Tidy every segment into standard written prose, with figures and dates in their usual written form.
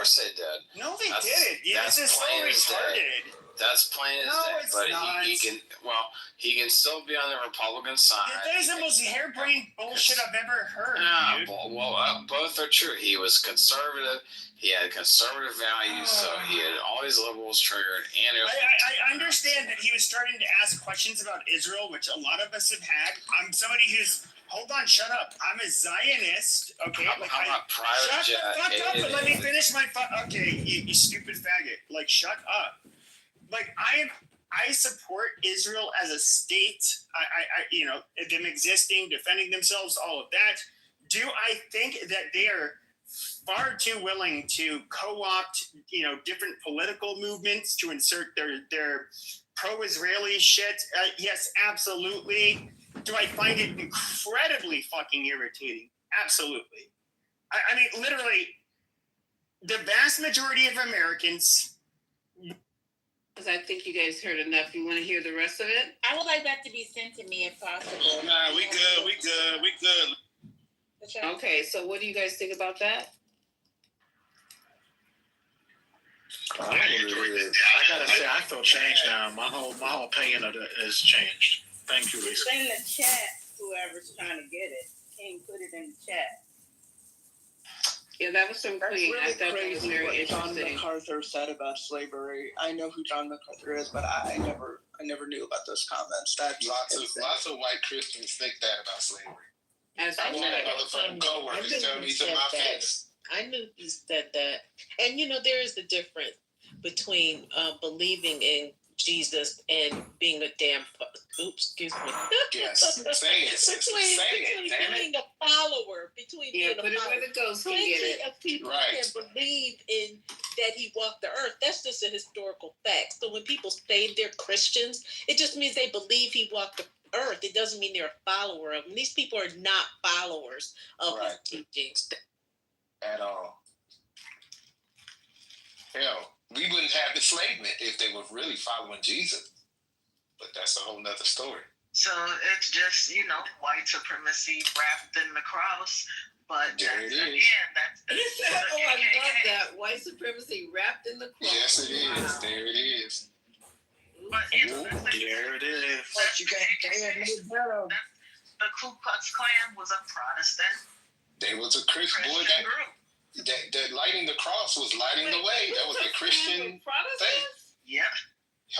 course they did. No, they didn't. This is so retarded. That's plain as day. It's but not. he can still be on the Republican side. That is the most harebrained bullshit I've ever heard. Dude. Both are true. He was conservative. He had conservative values, so he had all these liberals triggered. And I understand that he was starting to ask questions about Israel, which a lot of us have had. I'm somebody who's hold on, shut up. I'm a Zionist. Okay, I'm a private jet. Shut the fuck up and let me finish my. Okay, you stupid faggot. Like, shut up. Like, I support Israel as a state. I them existing, defending themselves, all of that. Do I think that they are far too willing to co-opt, different political movements to insert their pro-Israeli shit? Yes, absolutely. Do I find it incredibly fucking irritating? Absolutely. I mean, literally, the vast majority of Americans. I think you guys heard enough. You want to hear the rest of it? I would like that to be sent to me if possible. Nah, we good. Okay, so what do you guys think about that? I gotta say, I feel changed now. My whole opinion of it has changed. Thank you, Lisa. In the chat, whoever's trying to get it, can put it in the chat. Yeah, that was some clean. Really I thought that was very what John interesting. MacArthur said about slavery. I know who John MacArthur is, but I never knew about those comments. That's lots of white Christians think that about slavery. As I know motherfucking coworkers tell me to my face. I knew he said that. And, there is a difference between believing in Jesus and being a damn... Oops, excuse me. Yes, say it. Between a follower, between being a follower. where the ghost can get Plenty it. of people Right. can believe in that he walked the earth. That's just a historical fact. So when people say they're Christians, it just means they believe he walked the earth. It doesn't mean they're a follower of him. These people are not followers of his teachings. At all. Hell, we wouldn't have enslavement if they were really following Jesus. But that's a whole nother story. So it's just, white supremacy wrapped in the cross. But there it is. Again, that's I love that. White supremacy wrapped in the cross. Yes, it is. Wow. There it is. But there it is. But you can't the Ku Klux Klan was a Protestant. They was a Christian boy. That lighting the cross was lighting the way. That was a Christian thing. Yeah.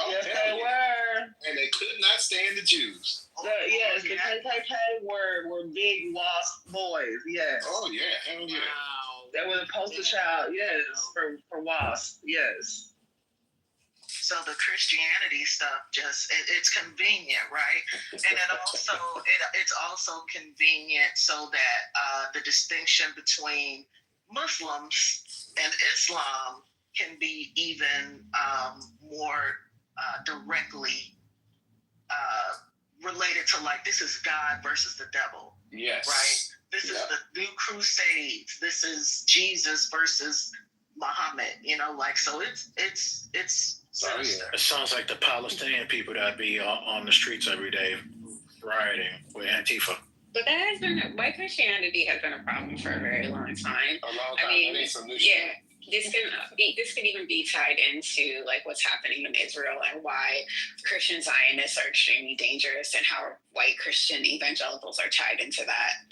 Oh, yes, they were. And they could not stand the Jews. Yes, the KKK were big lost boys. Yes. Oh yeah, hell yeah. Wow. They were the poster child. Yes, for WASP. Yes. So the Christianity stuff it's convenient, right? And it's also convenient so that the distinction between Muslims and Islam can be even more directly related to, like, this is God versus the devil. Yes. Right? This is the new crusades. This is Jesus versus Muhammad. So it's It sounds like the Palestinian people that be on the streets every day rioting with Antifa. But that has been, white Christianity has been a problem for a very long time. A long time. I mean, this can even be tied into like what's happening in Israel and why Christian Zionists are extremely dangerous and how white Christian evangelicals are tied into that.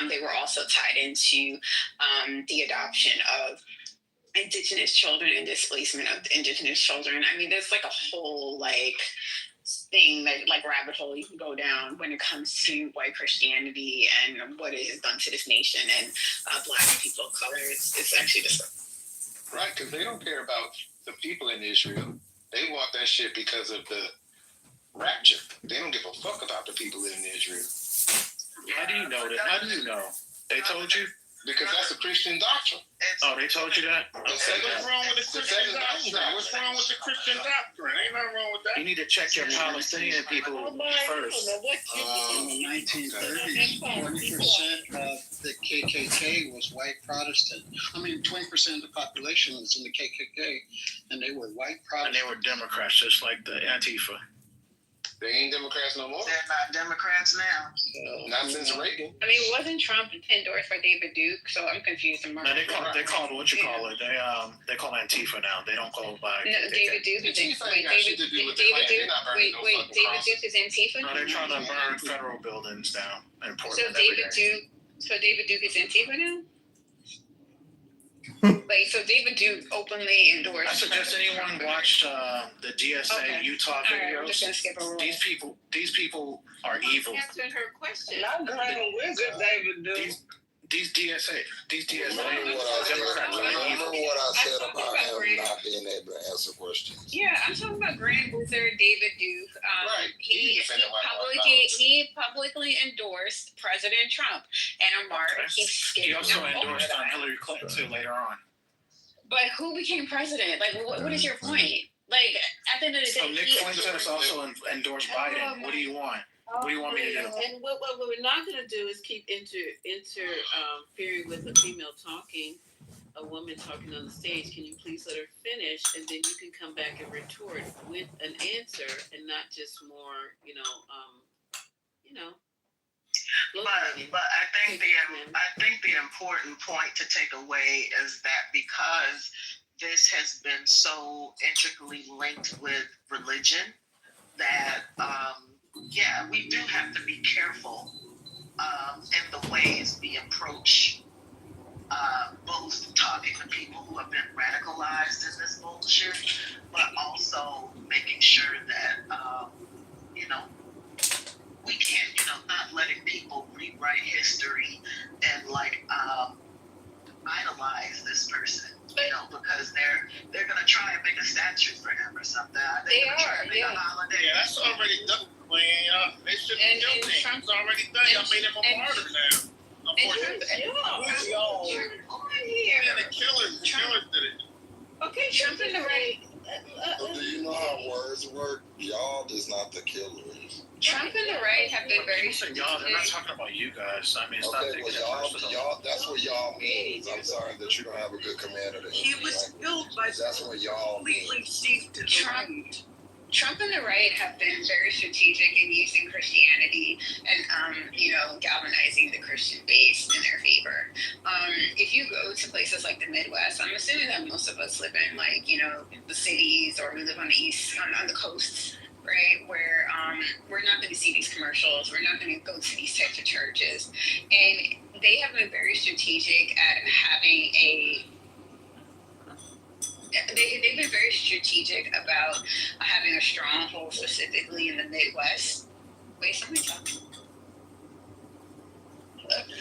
They were also tied into the adoption of Indigenous children and displacement of Indigenous children. I mean, there's like a whole thing that rabbit hole you can go down when it comes to white Christianity and what it has done to this nation and Black people of color. It's actually just right, because they don't care about the people in Israel. They want that shit because of the rapture. They don't give a fuck about the people in Israel. How do you know that? How do you know? They told you? Because that's a Christian doctrine. Oh, they told you that? Okay. What's wrong with the Christian doctrine? What's wrong with the Christian doctrine? Ain't nothing wrong with that. You need to check your Palestinian people first. In the 1930s, 20% of the KKK was white Protestant. 20% of the population was in the KKK, and they were white Protestant. And they were Democrats, just like the Antifa. They ain't Democrats no more. They're not Democrats now. Not since Reagan. I mean, wasn't Trump endorsed by David Duke? So I'm confused. No, they call what you call it. They call Antifa now. They don't call it by. No, David Duke is Antifa wait, ain't got shit to do with the Klan. They're not burning no fucking David crosses. Duke is Antifa. No, they're trying to burn federal buildings down in So Portland. David Duke is Antifa now. Like, so David Duke openly endorsed. I suggest anyone watch the DSA Okay. Utah All right, I'm just gonna videos. skip over. These people are evil. Answering her question. Not Grand Wizard David Duke. These DSA Remember Democrats are evil. what I said I'm talking about about him not being able to answer questions. Yeah, I'm talking about Grand Wizard David Duke. Right. He defended white publicly endorsed President Trump, and Amar keeps skipping He also over endorsed that. Hillary Clinton too later on. But who became president? Like, what is your point? Like, at the end of the day, So Nick Clinton has also endorsed Biden. What do you want? What do you want me to do? And what we're not gonna do is keep interfering with a female talking, a woman talking on the stage. Can you please let her finish, and then you can come back and retort with an answer, and not just more, But I think the important point to take away is that because this has been so intricately linked with religion, that we do have to be careful in the ways we approach both talking to people who have been radicalized in this bullshit, but also making sure that we can't, not letting people rewrite history and idolize this person, because they're gonna try and make a statue for him or something. They're gonna try and make a holiday. Yeah, that's already done, man. They should be guilty. It's already done. Y'all made him a martyr now. Unfortunately. Yeah, the killers did it. Okay, Trump in the right. Do you know how words work? Y'all is not the killers. Trump and the right have been very Y'all, they're not talking about you guys. I mean, it's not Okay, taking well, it personal. y'all, that's what y'all means. I'm sorry that you don't have a good command of the He English was language. killed by That's what y'all completely means. steeped in Trump. Trump and the right have been very strategic in using Christianity and, galvanizing the Christian base in their favor. If you go to places like the Midwest, I'm assuming that most of us live in the cities, or we live on the east, on the coasts, right? Where we're not going to see these commercials. We're not going to go to these types of churches. And they have been very strategic at having they've been very strategic about having a stronghold specifically in the Midwest. Wait, somebody talking.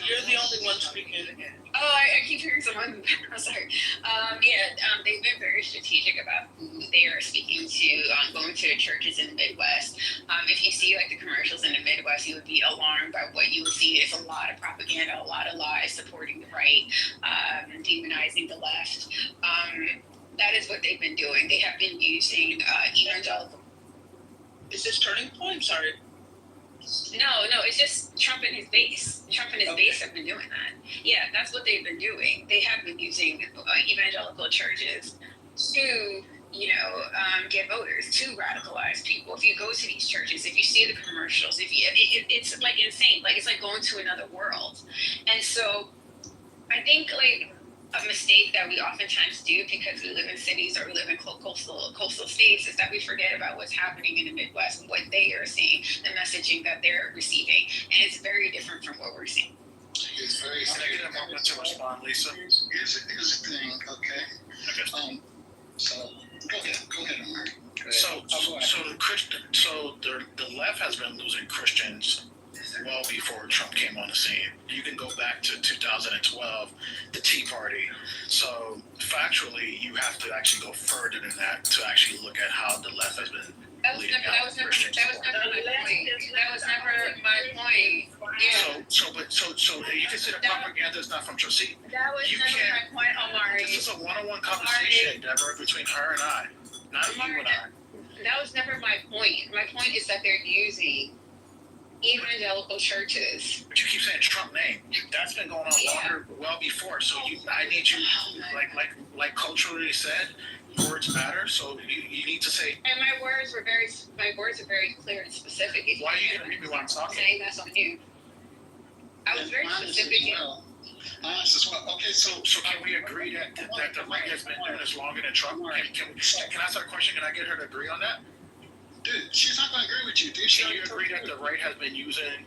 You're the only one speaking. Oh, I keep hearing someone. I'm sorry. They've been very strategic about who they are speaking to, going to churches in the Midwest. If you see the commercials in the Midwest, you would be alarmed by what you will see. It's a lot of propaganda, a lot of lies supporting the right, demonizing the left. That is what they've been doing. They have been using evangelical. Is this turning point? Sorry. No, it's just Trump and his base. Trump and his base have been doing that. Yeah, that's what they've been doing. They have been using evangelical churches to, get voters, to radicalize people. If you go to these churches, if you see the commercials, it's insane. It's like going to another world. And so I think a mistake that we oftentimes do because we live in cities or we live in coastal states is that we forget about what's happening in the Midwest and what they are seeing, the messaging that they're receiving, and it's very different from what we're seeing. It's very Can I get a moment to respond, Lisa? Here's the thing, okay? So go ahead, Amari. The left has been losing Christians well before Trump came on the scene. You can go back to 2012, the Tea Party. So factually, you have to actually go further than that to actually look at how the left has been leading out Christians. That was never my point. Yeah. So you can say the propaganda is not from Trump. See, That was you never can't. my point, Omari. This is a one-on-one conversation, Deborah, between her and I, not you and I. That was never my point. My point is that they're using evangelical churches. But you keep saying Trump name. That's been going on well before. So I need you, like culturally said, words matter. So you need to say. And my words are very clear and specific. Why are you gonna read me while I'm talking? Saying that's on you. I was very specific. Honest as well. Okay, so Can we agree that the right has been doing this longer than Trump? Can I ask her a question? Can I get her to agree on that? dude, she's not gonna agree with you, dude. Can you agree that the right has been using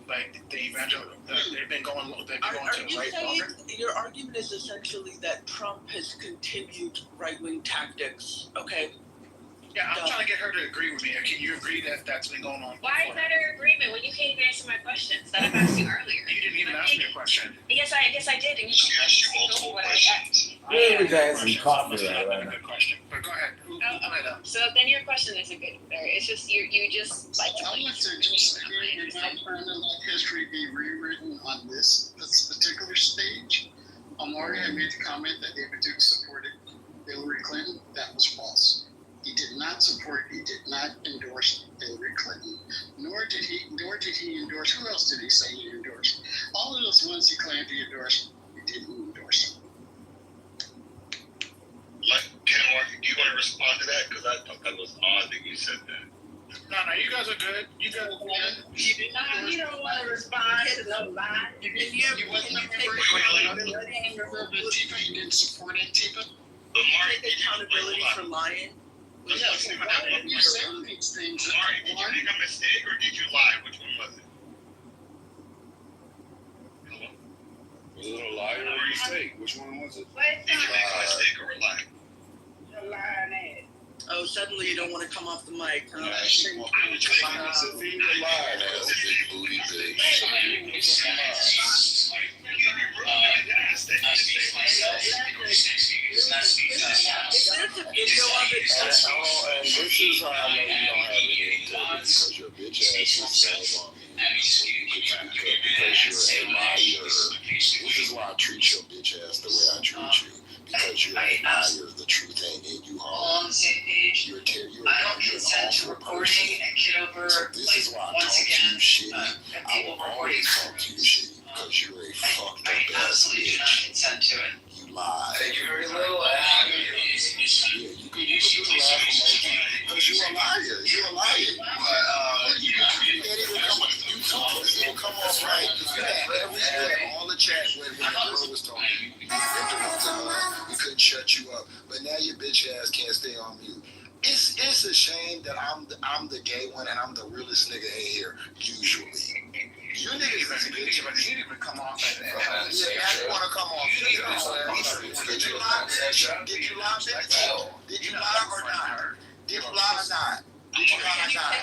like the evangelical? They've been going to the right longer. Your argument is essentially that Trump has continued right-wing tactics, okay? Yeah, I'm trying to get her to agree with me. Can you agree that that's been going on? Why is that an agreement when you can't even answer my questions that I've asked you earlier? You didn't even ask me a question. Yes, I did, and you She asked you multiple questions. Yeah, we've had some coffee That's right not a now. good question. But go ahead. Who played up? So then your question isn't good either. It's just you just like I want to just agree with not trying to let history be rewritten on this particular stage. Amari had made the comment that David Duke supported Hillary Clinton. That was false. He did not endorse Hillary Clinton, nor did he endorse, who else did he say he endorsed? All of those ones he claimed he endorsed, he didn't endorse. Ken, do you want to respond to that? Because I thought that was odd that you said that. No, you guys are good. You guys are good. You don't want to respond to no lie. You wasn't remember Antifa, you didn't support Antifa? Amari, Take accountability for lying. Why would you say these things? Amari, did you make a mistake or did you lie? Which one was it? Hello? Was it a lie or a mistake? Which one was it? Did you make a mistake or a lie? You're lying ass. Oh, suddenly you don't want to come off the mic, huh? I was thinking It's a thing to lie. That's a big booty bitch. Is there a video of it? And this is how I know you don't have any integrity, because your bitch ass is so long. Because you're a liar. This is why I treat your bitch ass the way I treat you. Because you're a liar. The truth ain't in you, home. You're an awful person. So this is why I talk to you shitty. I will always talk to you shitty. Because you're a fucked up ass bitch. You lie. Thank you very little. Yeah, you can do the laugh emoji. Because you're a liar. You're a liar. You can't even come up. You can't come off right. You had all the chat when the girl was talking. You interrupted her. We couldn't shut you up. But now your bitch ass can't stay on mute. It's a shame that I'm the gay one and I'm the realest nigga in here, usually. You niggas You didn't even come off at yeah, now you want to come off. Did you lie, bitch? Did you lie, bitch? Did you lie or not? Did you lie or not? Did you lie or not?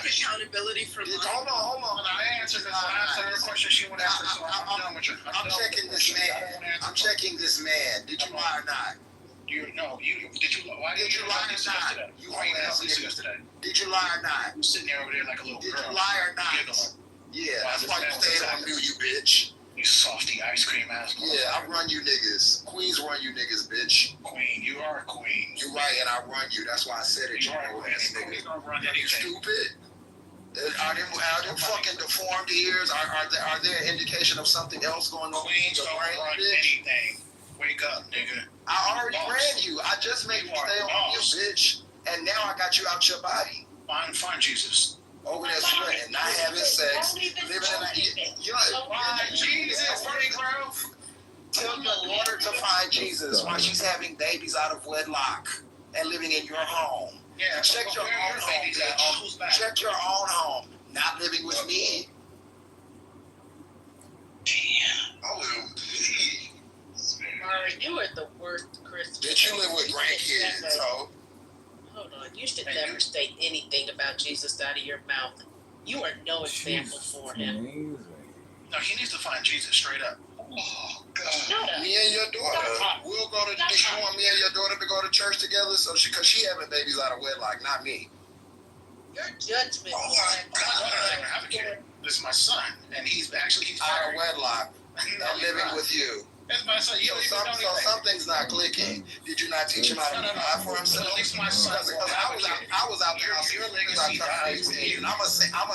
Take accountability for lying. Hold on. I answered her question. She won't answer, so I'm done with you. I'm checking this man. Did you lie or not? Did you lie? Why Did you lie or not? You why you ass help nigga. yesterday? Did you lie or not? I'm sitting there over there like a little Did girl. you lie or not? Giggling. Yeah, that's why you stayed on mute, you bitch. You softy ice cream ass. Yeah, I run you niggas. Queens run you niggas, bitch. Queen, you are a queen. You right, and I run you. That's why I said it. You are a queen. Nigga. Don't run You anything. stupid. Are them fucking deformed ears? Are there an indication of something else going on? Queens don't run anything. Wake up, nigga. I already ran you. I just made you stay on mute, bitch. And now I got you out your body. Find Jesus. Over there sweating, not having sex, living in a... Find Jesus, Honey Grove. Tell your daughter to find Jesus while she's having babies out of wedlock and living in your home. Yeah, Check your own home, bitch. Check your own home. Not living with me. Damn. Oh, please. Murray, you are the worst Christian. Bitch, you live with grandkids, so... Hold on, you should never say anything about Jesus out of your mouth. You are no example for him. No, he needs to find Jesus straight up. Oh, God. Shut up. Me and your daughter, we'll go to... You want me and your daughter to go to church together? So because she having babies out of wedlock, not me. Your judgment. Oh, my I don't have a kid. This is my son, and he's Out of wedlock, and living with you. That's my son. You So don't even know anything. something's not clicking. Did you not teach him how to provide for himself? At least my son. Because I was out there. Your legacy dies. And I'm a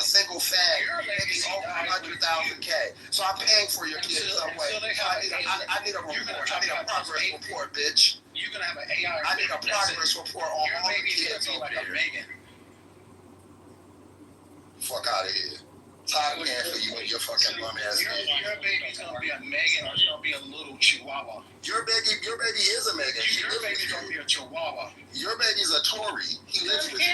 single fag making over 100,000K. So I'm paying for your kid some way. So I need a report. I need a progress report, bitch. You're gonna have an AI. I need a progress report on Your all the baby's kids gonna be over like a there. Megan. Fuck out of here. Tired of paying for you and your fucking bum ass. Your baby's gonna be a Megan or it's gonna be a little Chihuahua. Your baby is a Megan. Your baby's gonna be a Chihuahua. Your baby's a Tory. He lives with you.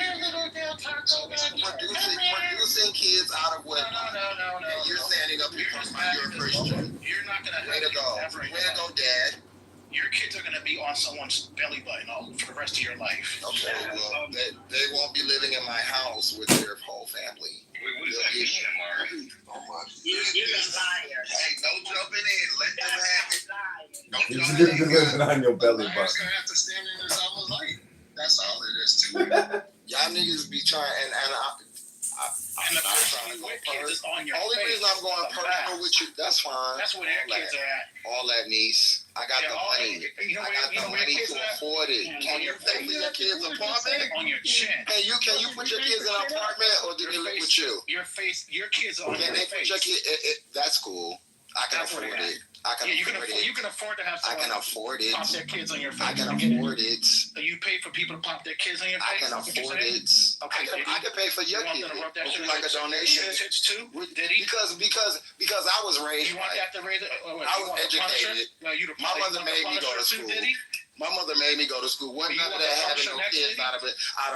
Producing kids out of wedlock. No. And you're standing up here talking about you're a Christian. You're not gonna Way to go. Way to go, Dad. Your kids are gonna be on someone's belly button for the rest of your life. Okay, well, they won't be living in my house with their whole family. What does that mean, Amari? You're a liar. Hey, no jumping in. Let them have it. Don't You jump just in. living on your belly Liars button. gonna have to stand in this other light. That's all it is to it. Y'all niggas be trying, and And the I'm not person trying to you go with kids is personal. on your Only face. reason I'm going personal with you, that's fine. That's where their kids are at. All that, niece. I got Yeah, the all money. that- you know I where- got you know the where money kids to at? afford it. Can you pay for your kids' apartment? On your chin. Can you put your kids in an apartment, or do they live with you? Your face, your kids are on Can your they put face. your kid? That's cool. I can That's what afford they it. I can Yeah, afford it. you can afford to have I someone can afford it. pop their kids on your face. I can to get it. afford it. So you pay for people to pop their kids on your I face? can That's what you're afford saying? it. Okay, I can pay for your you want kid. them to rub that Would shit you like a donation? It's too? Did he? Because I was raised You want right. that to raise it? I was educated. No, you My mother made me go to school. My mother made me go to school. Wasn't none of that having no kids out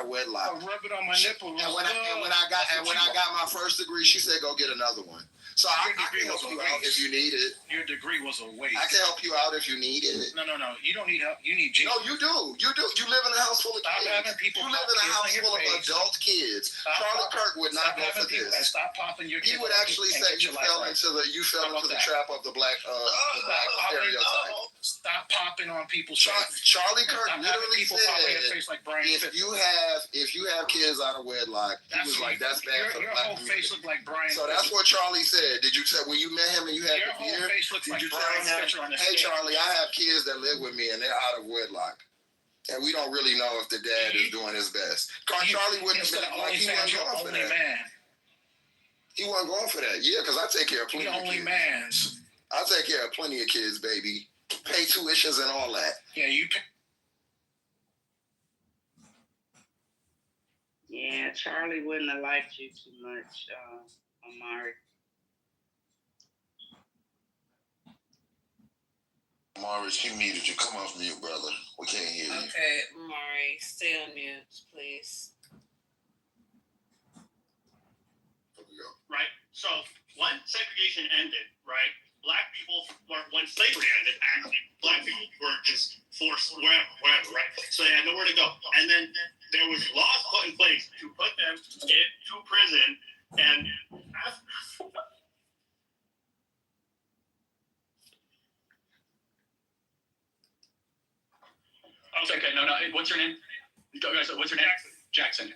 of wedlock. I'll rub it on my nipple. And when I got my first degree, she said go get another one. So I can help you out if you need it. Your degree was a waste. I can help you out if you need it. No. You don't need help. You need Jesus. No, you do. You do. You live in a house full of Stop kids. having people You live in a pop house kids on full of your face. adult kids. Stop Charlie pop- Kirk would not Stop go for having people- this. Stop popping your kids. He would on actually and say get you your life fell right. into the that? trap of the black stereotype. Stop popping on people's face. Charlie Kirk Stop having literally people popping their said, face like Brian if Fitz. you have kids out of wedlock, he was like, that's bad for the your black whole community. face looked like Brian. So that's what Charlie said. Did you say when you met him and you had Your the whole beard? face looks Did like you Brian tell Fitz on him, the hey stage. Charlie, I have kids that live with me and they're out of wedlock, and we don't really know if the dad is doing his best. Charlie wouldn't have been like he wasn't going for that. Man. He wasn't going for that. Yeah, because I take care of plenty The of only kids. man's. I take care of plenty of kids, baby. Pay tuitions and all that. Yeah, you pay. Yeah, Charlie wouldn't have liked you too much, Amari. Morris, he muted you. Come off mute, brother. We can't hear you. Okay, Mari, stay on mute, please. Right? So when segregation ended, right, black people when slavery ended, actually, black people were just forced wherever, right? So they had nowhere to go. And then there was laws put in place to put them into prison and Okay, no. What's your name? What's your name? Jackson.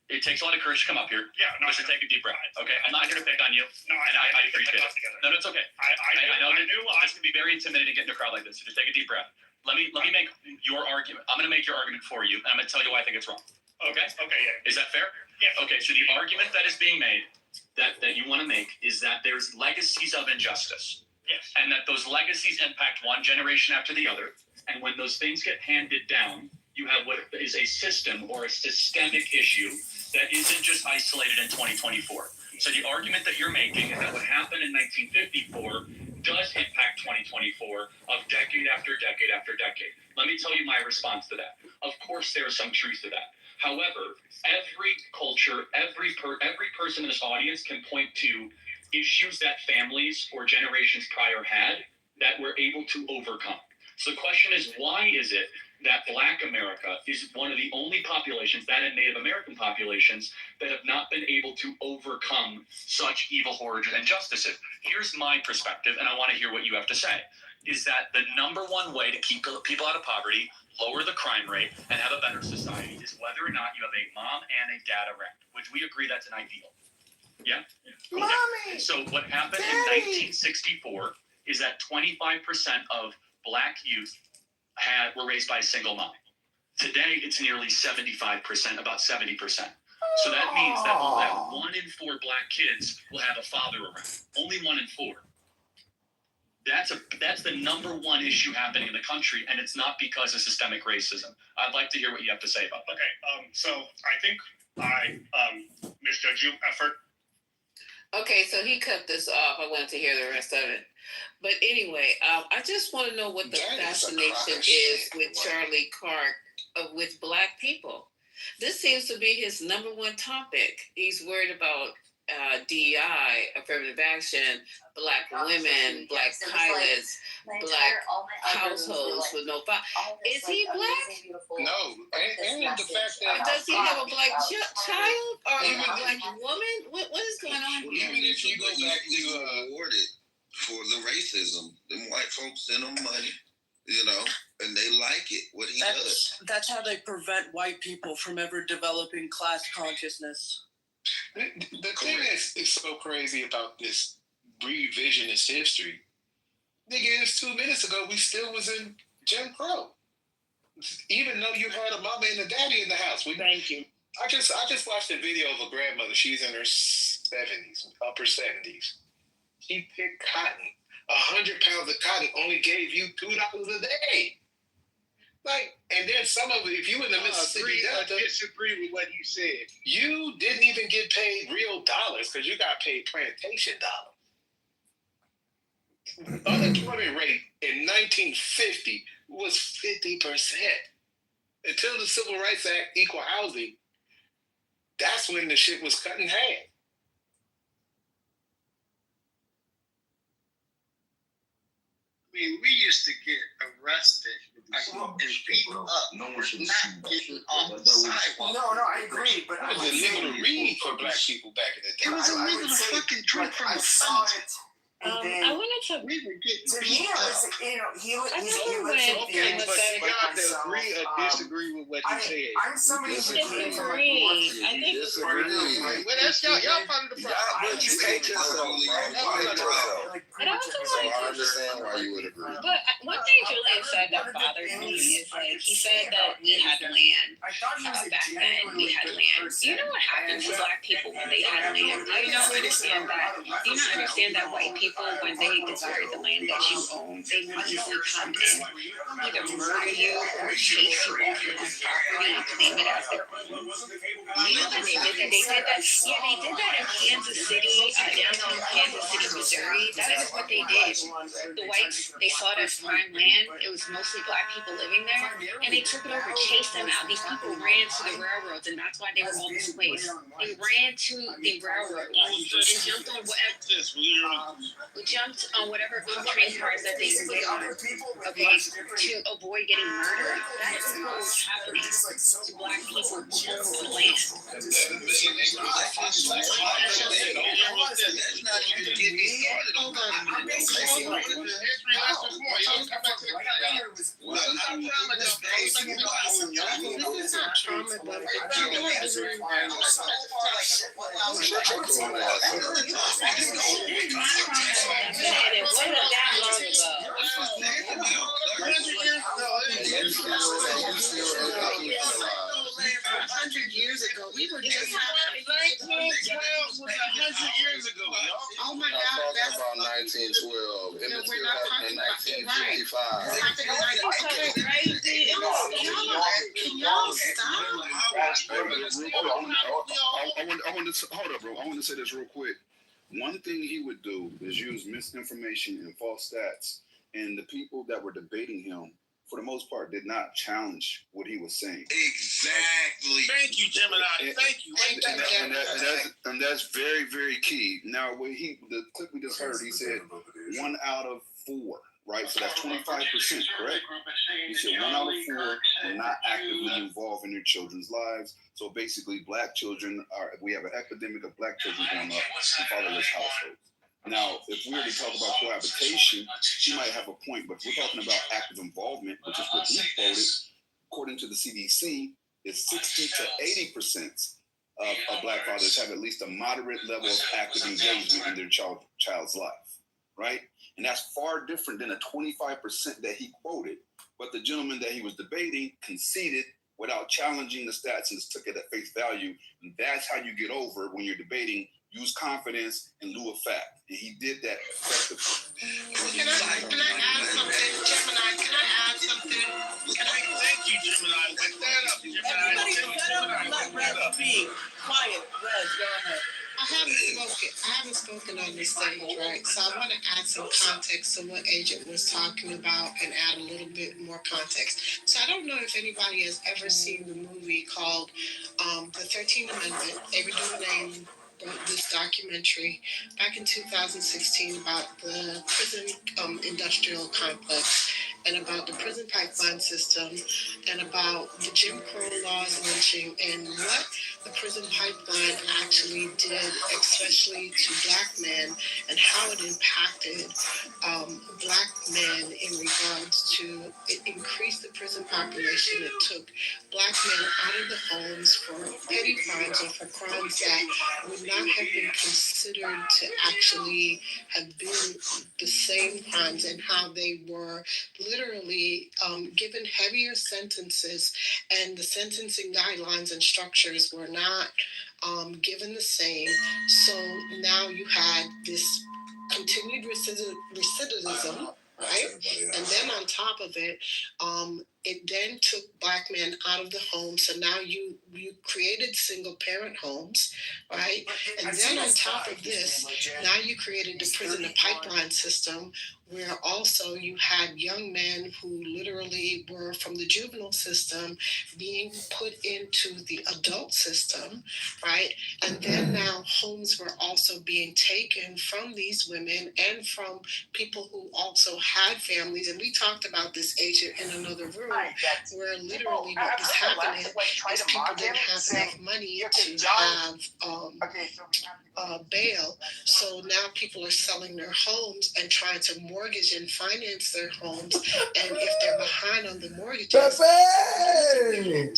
It takes a lot of courage to come up here. Yeah, no, Listen, take a deep breath. Okay, I'm not here to pick on you. No, and I appreciate it. No, it's okay. I know this can be very intimidating getting a crowd like this. So just take a deep breath. Let me make your argument. I'm going to make your argument for you, and I'm going to tell you why I think it's wrong. Okay? Okay, yeah. Is that fair? Yeah. Okay, so the argument that is being made that you want to make is that there's legacies of injustice. Yes. And that those legacies impact one generation after the other. And when those things get handed down, you have what is a system or a systemic issue that isn't just isolated in 2024. So the argument that you're making is that what happened in 1954 does impact 2024 of decade after decade after decade. Let me tell you my response to that. Of course, there is some truth to that. However, every culture, every person in this audience can point to issues that families or generations prior had that we're able to overcome. So the question is, why is it that Black America is one of the only populations, that and Native American populations, that have not been able to overcome such evil, horrors, and injustices? Here's my perspective, and I want to hear what you have to say, is that the number one way to keep people out of poverty, lower the crime rate, and have a better society is whether or not you have a mom and a dad around, which we agree that's an ideal. Yeah? Mommy! So what happened in 1964 is that 25% of Black youth were raised by a single mom. Today, it's nearly 75%, about 70%. So that means that 1 in 4 Black kids will have a father around. Only 1 in 4. That's the number one issue happening in the country, and it's not because of systemic racism. I'd like to hear what you have to say about that. Okay, so I think I misjudged you effort. Okay, so he cut this off. I wanted to hear the rest of it. But anyway, I just want to know what the fascination is with Charlie Clark with Black people. This seems to be his number one topic. He's worried about DEI, affirmative action, Black women, Black pilots, Black households with no father. Is he Black? No, and the fact that Does he have a Black child or even a Black woman? What is going on here? even if you go back to rewarded for the racism, them white folks send him money, you know, and they like it. What he does. That's how they prevent white people from ever developing class consciousness. the thing is so crazy about this revisionist history. Nigga, it's 2 minutes ago we still was in Jim Crow. Even though you had a mama and a daddy in the house. Thank you. I just watched a video of a grandmother. She's in her 70s, upper 70s. She picked cotton. 100 pounds of cotton only gave you $2 a day. Like, and then some of it, if you in the Mississippi Delta, disagree with what you said. you didn't even get paid real dollars because you got paid plantation dollars. Unemployment rate in 1950 was 50%. Until the Civil Rights Act, equal housing, that's when the shit was cut in half. I mean, we used to get arrested and beat up for not getting off the sidewalk. No, I agree, but It was illegal to read for Black people back in the day. It was illegal to fucking drink from I a saw fountain. it. And then, I wanted to. We were getting to me, beat it up. was, you know, he I lives never in went Okay, things but you like got to myself. agree or disagree with what you said. I'm somebody who came from a Disagree. North- I think Well, that's y'all part of the problem. But you hate yourself, bro. You hate yourself. But I also So wanted I to. understand why you would agree. But one thing Julian said that bothered me is like he said that we had land. I thought he was a Back then we genuinely had good land. person. Do you know what happened to Black people when they had land? Do you not understand that? Do you not understand that white people, when they desired the land that you own, they would easily come and either murder you or chase you off of this property and claim it as their own? You know that they did that? They did that. Yeah, they did that in Kansas City, downtown Kansas City, Missouri. That is what they did. The whites, they saw it as prime land. It was mostly Black people living there, and they took it over, chased them out. These people ran to the railroads, and that's why they were all displaced. They ran to the railroad and jumped on whatever train cars that they could get on, okay, to avoid getting murdered. That is what was happening to Black people on the land. That's not even getting me started on Years ago, we were just 1912 was 100 years ago. Oh my God, that's about 1912. It was still happening in 1955. Can y'all stop? Hold up, bro. I want to say this real quick. One thing he would do is use misinformation and false stats, and the people that were debating him, for the most part, did not challenge what he was saying. Exactly. Thank you, Gemini. Thank you. And that's very, very key. Now, the clip we just heard, he said 1 out of 4, right? So that's 25%, correct? He said 1 out of 4 are not actively involved in their children's lives. So basically, Black children we have an epidemic of Black children growing up in fatherless households. Now, if we were to talk about cohabitation, she might have a point, but if we're talking about active involvement, which is what he quoted, according to the CDC, is 60 to 80% of Black fathers have at least a moderate level of active engagement in their child's life, right? And that's far different than a 25% that he quoted. But the gentleman that he was debating conceded without challenging the stats and took it at face value. And that's how you get over when you're debating. Use confidence in lieu of fact. And he did that effectively. Can I add something, Gemini? Can I add something? Thank you, Gemini. Lift that up, Gemini. Let Rez be quiet. Rez, go ahead. I haven't spoken on this stage, right? So I want to add some context to what Agent was talking about and add a little bit more context. So I don't know if anybody has ever seen the movie called The 13th Amendment. Ava DuVernay wrote this documentary back in 2016 about the prison industrial complex and about the prison pipeline system and about the Jim Crow laws, lynching, and what the prison pipeline actually did, especially to black men, and how it impacted black men in regards to it increased the prison population. It took black men out of the homes for petty crimes or for crimes that would not have been considered to actually have been the same crimes, and how they were literally given heavier sentences, and the sentencing guidelines and structures were not given the same. So now you had this continued recidivism, right? And then on top of it, it then took black men out of the home. So now you created single parent homes, right? And then on top of this, now you created the prison and pipeline system, where also you had young men who literally were from the juvenile system being put into the adult system, right? And then now homes were also being taken from these women and from people who also had families. And we talked about this, Asia, in another room, where literally what was happening is people didn't have enough money to have bail. So now people are selling their homes and trying to mortgage and finance their homes. And if they're behind on the mortgages,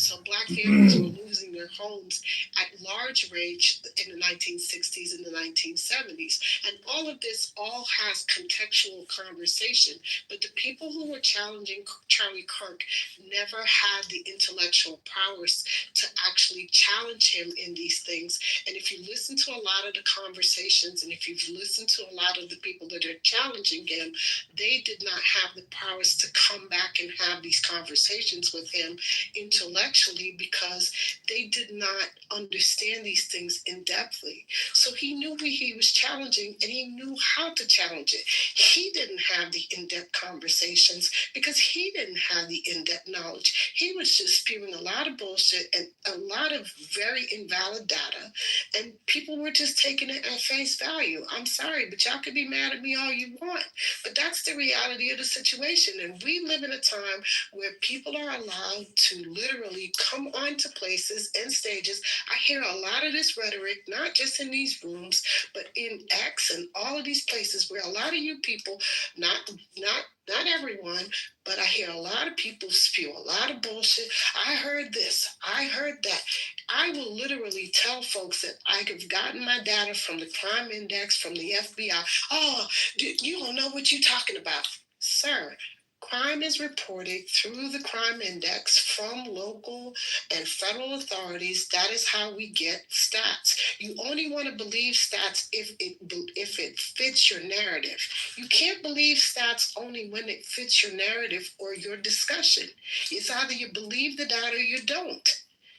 so black families were losing their homes at large rates in the 1960s and the 1970s. And all of this all has contextual conversation. But the people who were challenging Charlie Kirk never had the intellectual prowess to actually challenge him in these things. And if you listen to a lot of the conversations, and if you've listened to a lot of the people that are challenging him, they did not have the prowess to come back and have these conversations with him intellectually, because they did not understand these things in depthly. So he knew what he was challenging, and he knew how to challenge it. He didn't have the in-depth conversations because he didn't have the in-depth knowledge. He was just spewing a lot of bullshit and a lot of very invalid data, and people were just taking it at face value. I'm sorry, but y'all can be mad at me all you want, but that's the reality of the situation. And we live in a time where people are allowed to literally come onto places and stages. I hear a lot of this rhetoric, not just in these rooms, but in X and all of these places where a lot of you people, not everyone, but I hear a lot of people spew a lot of bullshit. I heard this, I heard that. I will literally tell folks that I have gotten my data from the crime index, from the FBI. Oh, you don't know what you're talking about. Sir, crime is reported through the crime index from local and federal authorities. That is how we get stats. You only want to believe stats if it fits your narrative. You can't believe stats only when it fits your narrative or your discussion. It's either you believe the data or you don't.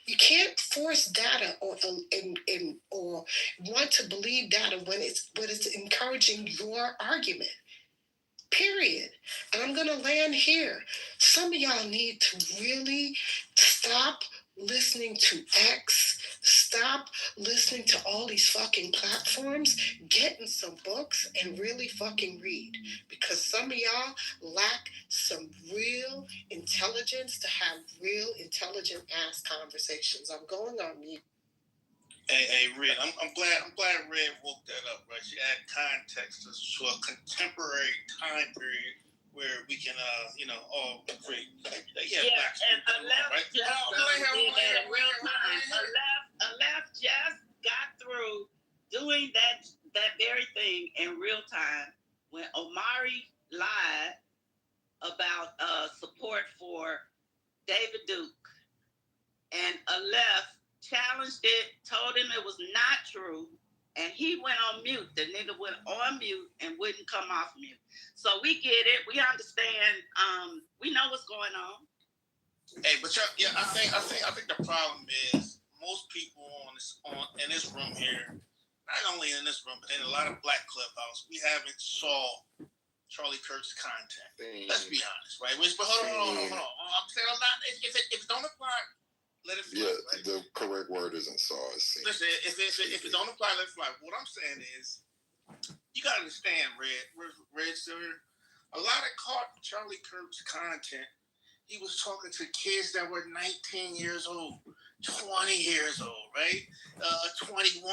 You can't force data or want to believe data when it's encouraging your argument. Period. And I'm going to land here. Some of y'all need to really stop listening to X. Stop listening to all these fucking platforms. Get in some books and really fucking read. Because some of y'all lack some real intelligence to have real intelligent ass conversations. I'm going on mute. Hey, Red, I'm glad Red woke that up, right? She added context to a contemporary time period where we can, all agree. Yeah, and a left just did that in real time. A left just got through doing that very thing in real time when Omari lied about support for David Duke, and a left challenged it, told him it was not true, and he went on mute. The nigga went on mute and wouldn't come off mute. So we get it. We understand. We know what's going on. Hey, but yeah, I think the problem is most people in this room here, not only in this room, but in a lot of black clubhouse, we haven't saw Charlie Kirk's content. Let's be honest, right? But hold on. I'm saying I'm not. If it don't apply, let it fly. Yeah, right? the correct word isn't saw. It's seen. Listen, if it don't apply, let it fly. What I'm saying is, you gotta understand, Red Silver. A lot of Charlie Kirk's content. He was talking to kids that were 19 years old, 20 years old, right? 21.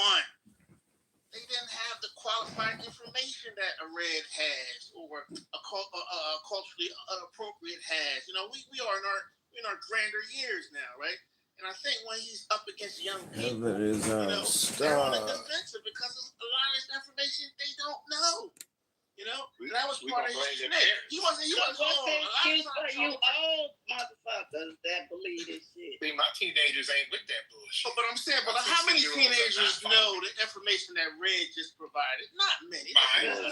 They didn't have the qualified information that a Red has or a culturally inappropriate has. You know, we are in our grander years now, right? And I think when he's up against young people, they're on the defensive because a lot of this information they don't know. You know, that was part of his shit. He wasn't. What's the excuse for you old motherfuckers that believe this shit? See, my teenagers ain't with that bullshit. But I'm saying, how many teenagers know the information that Red just provided? Not many. My children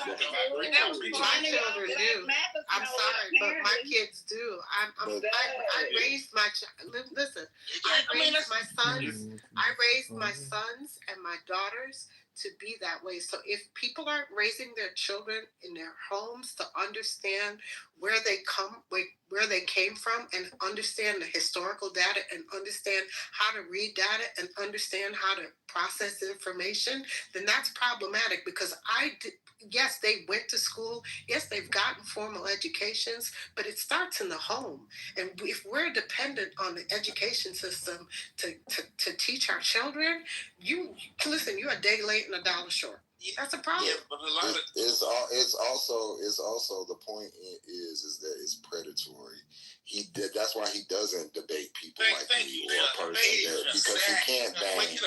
do. I'm sorry, but my kids do. I raised my listen. I raised my sons. I raised my sons and my daughters to be that way. So if people aren't raising their children in their homes to understand where they came from and understand the historical data and understand how to read data and understand how to process information, then that's problematic because yes, they went to school. Yes, they've gotten formal educations, but it starts in the home. And if we're dependent on the education system to teach our children, you're a day late and a dollar short. That's a problem. Yeah, but a lot of It's also the point is that it's predatory. That's why he doesn't debate people like me or a person there because he can't bang.